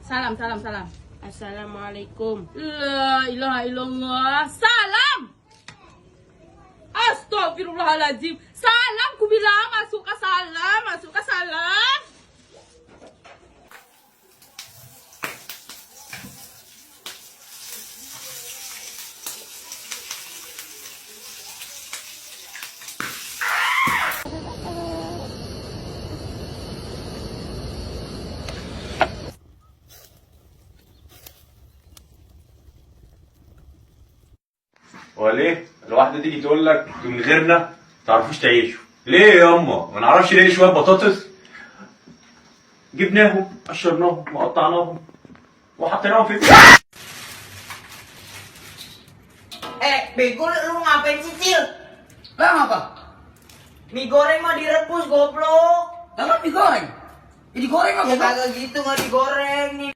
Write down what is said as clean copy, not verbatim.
Salam, salam, salam. Assalamualaikum. La ilaha illallah. Salam. Astagfirullahaladzim. Salam, ku bilang masuk ke salam, masuk ke salam. هو ليه الواحدة تيجي تقول لك من غيرنا تعرفوش تعيشوا؟ ليه يا اما؟ ما نعرفش ليه شوية بطاطس جبناهم قشرناهم وقطعناهم وحطيناهم في Bego lu ngapain sih, Cil? Bang apa? Mie goreng mah direbus, goblok. Jangan digoreng. Jadi goreng apa? Ya kagak gitu, nggak digoreng nih.